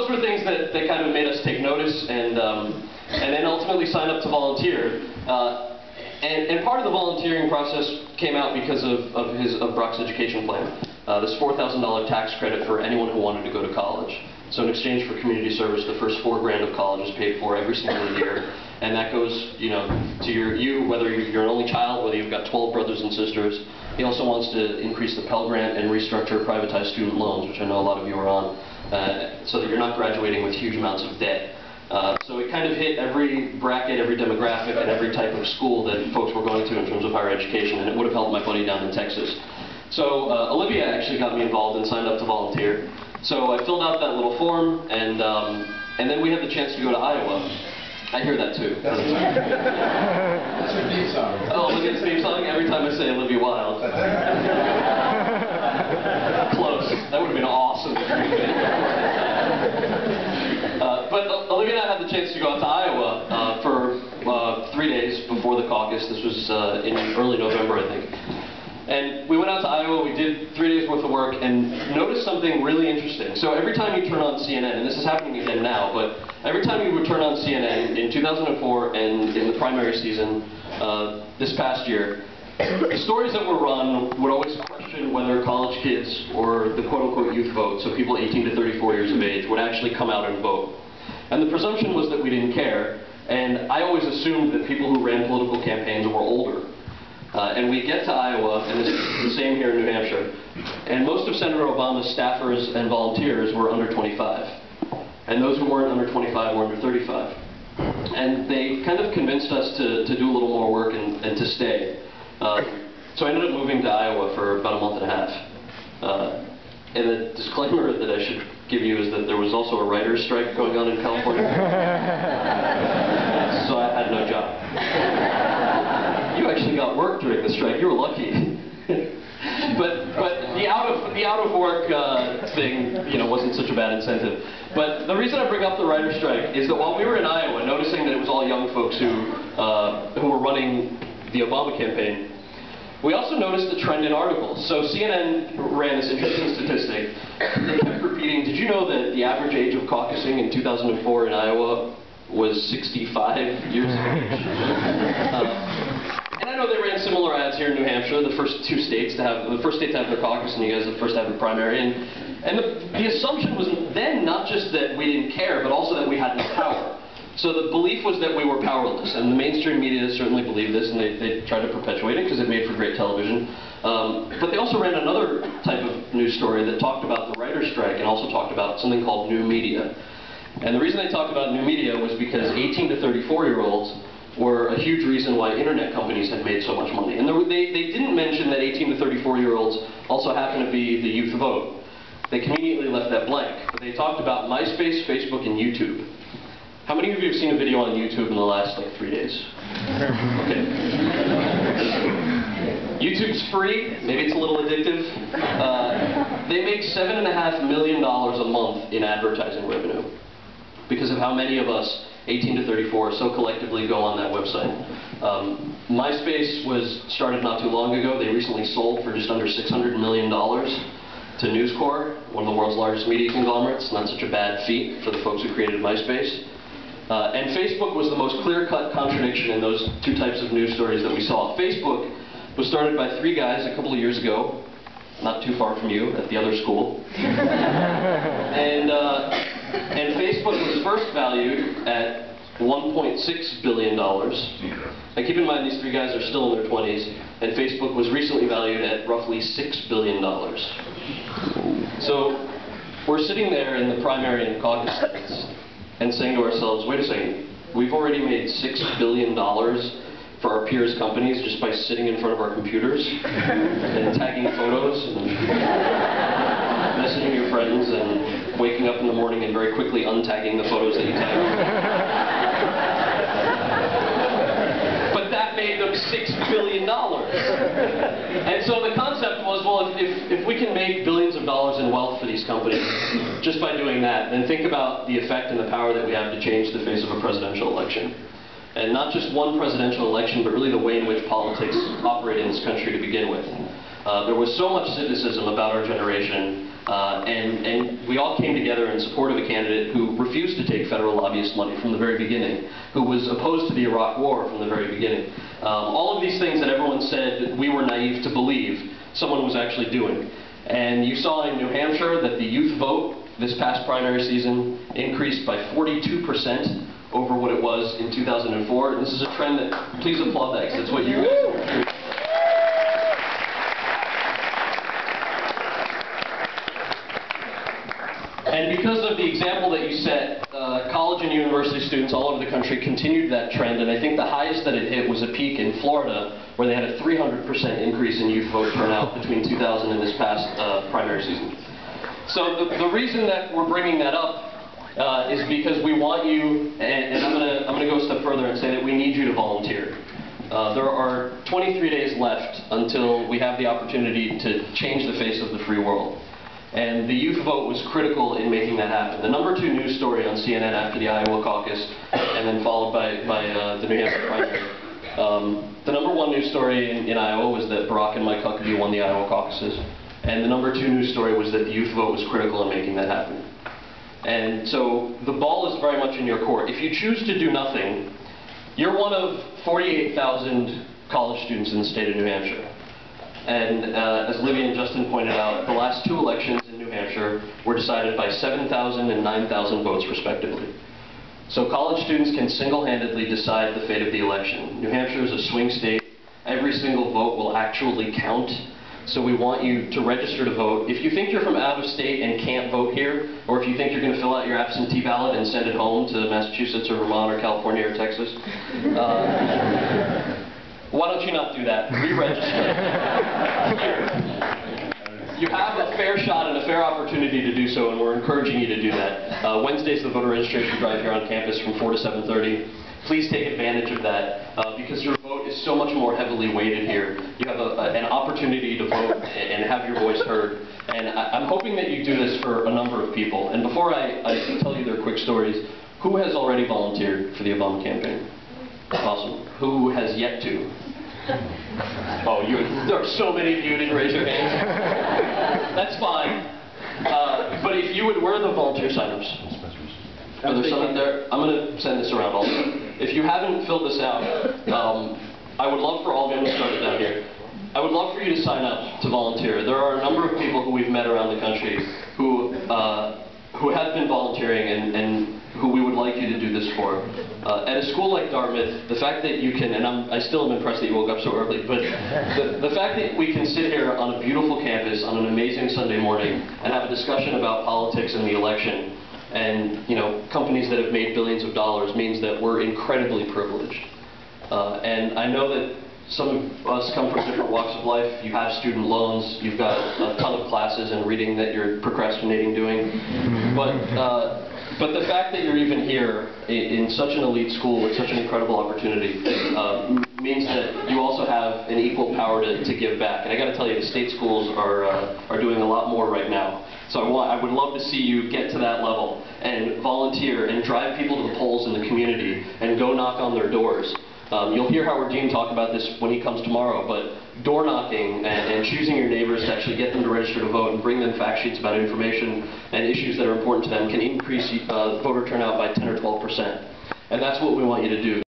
those were things that kind of made us take notice and then ultimately sign up to volunteer. And part of the volunteering process came out because of Brock's education plan. This $4,000 tax credit for anyone who wanted to go to college. So in exchange for community service, the first $4 grand of college is paid for every single year. And that goes, you know, to you, whether you're an only child, whether you've got 12 brothers and sisters. He also wants to increase the Pell Grant and restructure privatized student loans, which I know a lot of you are on, so that you're not graduating with huge amounts of debt. So it kind of hit every bracket, every demographic, and every type of school that folks were going to in terms of higher education, and it would have helped my buddy down in Texas. So Olivia actually got me involved and signed up to volunteer. So I filled out that little form, and then we had the chance to go to Iowa. I hear that too. That's her theme song. Oh, Olivia's theme song? Every time I say Olivia Wilde. Close. That would have been awesome. But Olivia and I had the chance to go out to Iowa for 3 days before the caucus. This was in early November, I think. And we went out to Iowa, we did 3 days worth of work, and noticed something really interesting. So every time you turn on CNN, and this is happening again now, but every time you would turn on CNN in 2004 and in the primary season this past year, the stories that were run would always question whether college kids or the quote-unquote youth vote, so people 18 to 34 years of age, would actually come out and vote. And the presumption was that we didn't care, and I always assumed that people who ran political campaigns were older. And we get to Iowa, and it's the same here in New Hampshire, and most of Senator Obama's staffers and volunteers were under 25. And those who weren't under 25 were under 35. And they kind of convinced us to do a little more work and to stay. So I ended up moving to Iowa for about a month and a half. And the disclaimer that I should give you is that there was also a writer's strike going on in California. So I had no job. You actually got work during the strike. You were lucky. but the out of work thing, you know, wasn't such a bad incentive. But the reason I bring up the writer's strike is that while we were in Iowa, noticing that it was all young folks who were running the Obama campaign, we also noticed a trend in articles. So CNN ran this interesting statistic. They kept repeating, did you know that the average age of caucusing in 2004 in Iowa was 65 years of age? And I know they ran similar ads here in New Hampshire, the first state to have their caucus, and you guys the first to have the primary. And the assumption was then not just that we didn't care, but also that we had no power. So the belief was that we were powerless, and the mainstream media certainly believed this, and they tried to perpetuate it because it made for great television. But they also ran another type of news story that talked about the writer's strike and also talked about something called new media. And the reason they talked about new media was because 18 to 34-year-olds were a huge reason why internet companies had made so much money. And they didn't mention that 18 to 34-year-olds also happen to be the youth vote. They conveniently left that blank. But they talked about MySpace, Facebook, and YouTube. How many of you have seen a video on YouTube in the last, 3 days? Okay. YouTube's free. Maybe it's a little addictive. They make $7.5 million a month in advertising revenue because of how many of us, 18 to 34, so collectively go on that website. MySpace was started not too long ago. They recently sold for just under $600 million to News Corp, one of the world's largest media conglomerates. Not such a bad feat for the folks who created MySpace. And Facebook was the most clear-cut contradiction in those two types of news stories that we saw. Facebook was started by 3 guys a couple of years ago, not too far from you, at the other school. And Facebook was first valued at $1.6 billion. And keep in mind, these 3 guys are still in their 20s, and Facebook was recently valued at roughly $6 billion. So we're sitting there in the primary and caucus states and saying to ourselves, wait a second, we've already made $6 billion for our peers' companies just by sitting in front of our computers and tagging photos and messaging your friends and waking up in the morning and very quickly untagging the photos that you tagged. But that made them $6 billion. And so the concept was, well, if we can make billions of dollars in wealth for these companies just by doing that, then think about the effect and the power that we have to change the face of a presidential election. And not just one presidential election, but really the way in which politics operate in this country to begin with. There was so much cynicism about our generation And we all came together in support of a candidate who refused to take federal lobbyist money from the very beginning, who was opposed to the Iraq War from the very beginning. All of these things that everyone said we were naive to believe, someone was actually doing. And you saw in New Hampshire that the youth vote this past primary season increased by 42% over what it was in 2004. And this is a trend that, please applaud that, because it's what you guys do. And because of the example that you set, college and university students all over the country continued that trend, and I think the highest that it hit was a peak in Florida, where they had a 300% increase in youth vote turnout between 2000 and this past primary season. So the reason that we're bringing that up is because we want you, and I'm gonna go a step further and say that we need you to volunteer. There are 23 days left until we have the opportunity to change the face of the free world. And the youth vote was critical in making that happen. The #2 news story on CNN after the Iowa caucus, and then followed by the New Hampshire primary. The #1 news story in Iowa was that Barack and Mike Huckabee won the Iowa caucuses. And the #2 news story was that the youth vote was critical in making that happen. And so the ball is very much in your court. If you choose to do nothing, you're one of 48,000 college students in the state of New Hampshire. And as Olivia and Justin pointed out, the last 2 elections in New Hampshire were decided by 7,000 and 9,000 votes respectively. So college students can single-handedly decide the fate of the election. New Hampshire is a swing state. Every single vote will actually count. So we want you to register to vote. If you think you're from out of state and can't vote here, or if you think you're going to fill out your absentee ballot and send it home to Massachusetts or Vermont or California or Texas, why don't you not do that? Re-register. You have a fair shot and a fair opportunity to do so, and we're encouraging you to do that. Wednesday's the voter registration drive here on campus from 4 to 7:30. Please take advantage of that, because your vote is so much more heavily weighted here. You have an opportunity to vote and have your voice heard. And I'm hoping that you do this for a number of people. And before I tell you their quick stories, who has already volunteered for the Obama campaign? Awesome. Who has yet to? Oh, there are so many of you who didn't raise your hands. That's fine. But if you would, where are the volunteer signups? Are there some out there? I'm going to send this around also. If you haven't filled this out, I would love for all of you, I'm going to start it down here. I would love for you to sign up to volunteer. There are a number of people who we've met around the country who have been volunteering and who we would like you to do this for. At a school like Dartmouth, the fact that you can, and I still am impressed that you woke up so early, but the fact that we can sit here on a beautiful campus on an amazing Sunday morning and have a discussion about politics and the election and, you know, companies that have made billions of dollars means that we're incredibly privileged. And I know that some of us come from different walks of life. You have student loans, you've got a ton of classes and reading that you're procrastinating doing. But the fact that you're even here in such an elite school with such an incredible opportunity means that you also have an equal power to give back. And I got to tell you, the state schools are doing a lot more right now. So I would love to see you get to that level and volunteer and drive people to the polls in the community and go knock on their doors. You'll hear Howard Dean talk about this when he comes tomorrow, but door knocking and choosing your neighbors to actually get them to register to vote and bring them fact sheets about information and issues that are important to them can increase voter turnout by 10 or 12%. And that's what we want you to do.